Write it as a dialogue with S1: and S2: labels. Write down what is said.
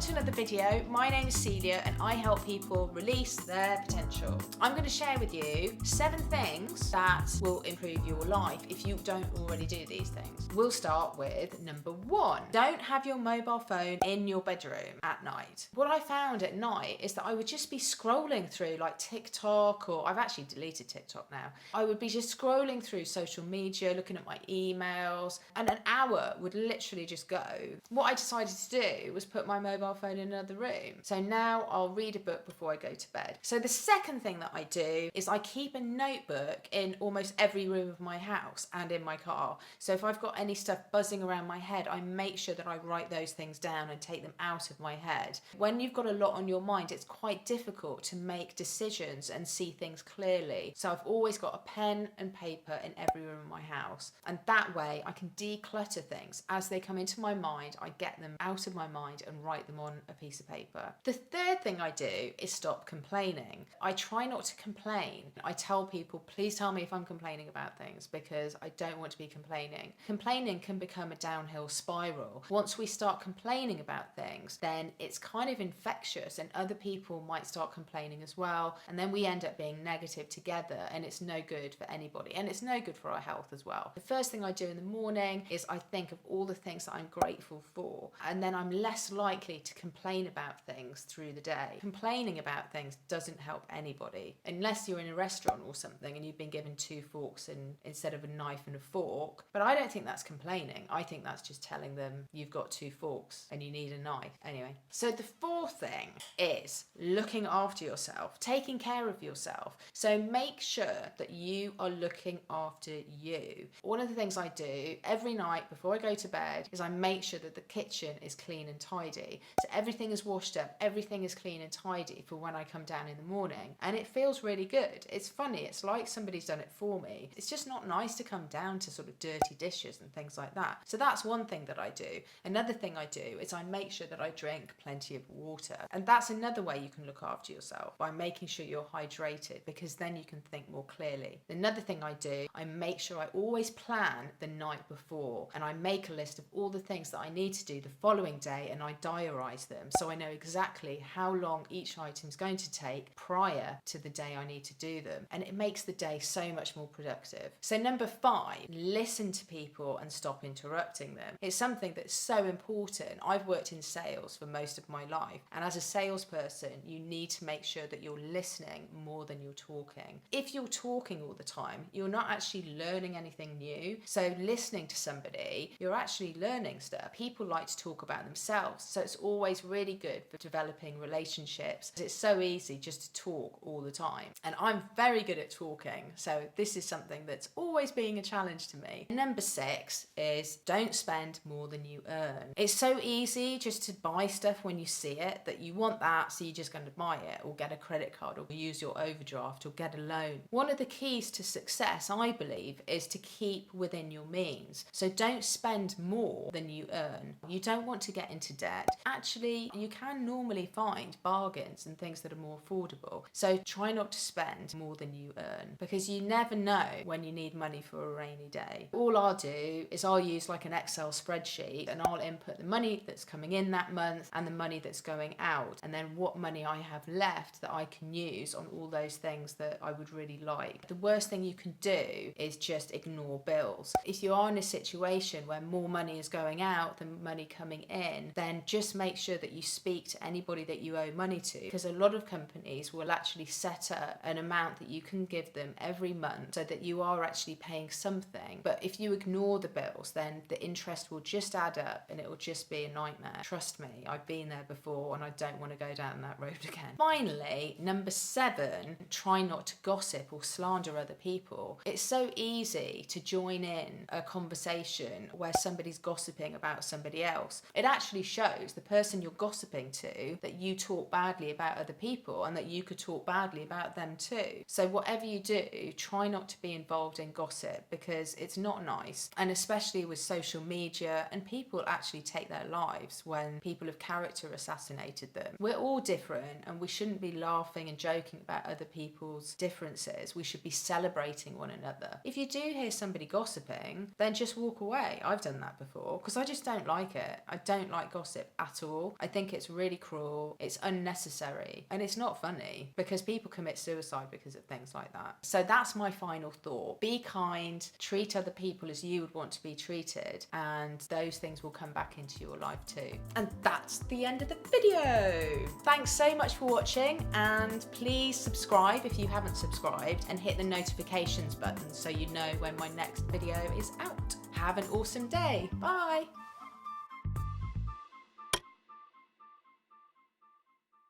S1: to another video. My name is Celia and I help people release their potential. I'm going to share with you 7 things that will improve your life if you don't already do these things. We'll start with number 1. Don't have your mobile phone in your bedroom at night. What I found at night is that I would just be scrolling through like TikTok, or I've actually deleted TikTok now. I would be just scrolling through social media, looking at my emails, and an hour would literally just go. What I decided to do was put my mobile phone in another room. So now I'll read a book before I go to bed. So the second thing that I do is I keep a notebook in almost every room of my house and in my car. So if I've got any stuff buzzing around my head, I make sure that I write those things down and take them out of my head. When you've got a lot on your mind, it's quite difficult to make decisions and see things clearly. So I've always got a pen and paper in every room of my house. And that way I can declutter things. As they come into my mind, I get them out of my mind and write them on a piece of paper. The third thing I do is stop complaining. I try not to complain. I tell people, please tell me if I'm complaining about things, because I don't want to be complaining. Complaining can become a downhill spiral. Once we start complaining about things, then it's kind of infectious and other people might start complaining as well. And then we end up being negative together, and it's no good for anybody. And it's no good for our health as well. The first thing I do in the morning is I think of all the things that I'm grateful for, and then I'm less likely to complain about things through the day. Complaining about things doesn't help anybody, unless you're in a restaurant or something and you've been given 2 forks instead of a knife and a fork. But I don't think that's complaining. I think that's just telling them you've got 2 forks and you need a knife. Anyway, so the fourth thing is looking after yourself, taking care of yourself. So make sure that you are looking after you. One of the things I do every night before I go to bed is I make sure that the kitchen is clean and tidy. So everything is washed up, everything is clean and tidy for when I come down in the morning. And it feels really good. It's funny, it's like somebody's done it for me. It's just not nice to come down to sort of dirty dishes and things like that. So that's one thing that I do. Another thing I do is I make sure that I drink plenty of water. And that's another way you can look after yourself, by making sure you're hydrated, because then you can think more clearly. Another thing I do, I make sure I always plan the night before, and I make a list of all the things that I need to do the following day, and I diarise them so I know exactly how long each item is going to take prior to the day I need to do them, and it makes the day so much more productive. So number 5, listen to people and stop interrupting them. It's something that's so important. I've worked in sales for most of my life, and as a salesperson you need to make sure that you're listening more than you're talking. If you're talking all the time, you're not actually learning anything new. So listening to somebody, you're actually learning stuff. People like to talk about themselves, so it's always really good for developing relationships. It's so easy just to talk all the time, and I'm very good at talking, so this is something that's always being a challenge to me. Number 6 is don't spend more than you earn. It's so easy just to buy stuff when you see it, that you want that, so you're just going to buy it, or get a credit card, or use your overdraft, or get a loan. One of the keys to success, I believe, is to keep within your means. So don't spend more than you earn. You don't want to get into debt. Actually, you can normally find bargains and things that are more affordable. So try not to spend more than you earn, because you never know when you need money for a rainy day. All I'll do is I'll use like an Excel spreadsheet, and I'll input the money that's coming in that month and the money that's going out, and then what money I have left that I can use on all those things that I would really like. The worst thing you can do is just ignore bills. If you are in a situation where more money is going out than money coming in, then just make sure that you speak to anybody that you owe money to, because a lot of companies will actually set up an amount that you can give them every month so that you are actually paying something. But if you ignore the bills, then the interest will just add up and it will just be a nightmare. Trust me, I've been there before and I don't want to go down that road again. Finally, number 7, try not to gossip or slander other people. It's so easy to join in a conversation where somebody's gossiping about somebody else. It actually shows the person you're gossiping to that you talk badly about other people, and that you could talk badly about them too. So whatever you do, try not to be involved in gossip, because it's not nice. And especially with social media, and people actually take their lives when people of character assassinated them. We're all different, and we shouldn't be laughing and joking about other people's differences. We should be celebrating one another. If you do hear somebody gossiping, then just walk away. I've done that before, because I just don't like it. I don't like gossip at all. brutal. I think it's really cruel. It's unnecessary. And it's not funny because people commit suicide because of things like that. So that's my final thought. Be kind, treat other people as you would want to be treated, and those things will come back into your life too. And that's the end of the video. Thanks so much for watching, and please subscribe if you haven't subscribed, and hit the notifications button so you know when my next video is out. Have an awesome day. Bye.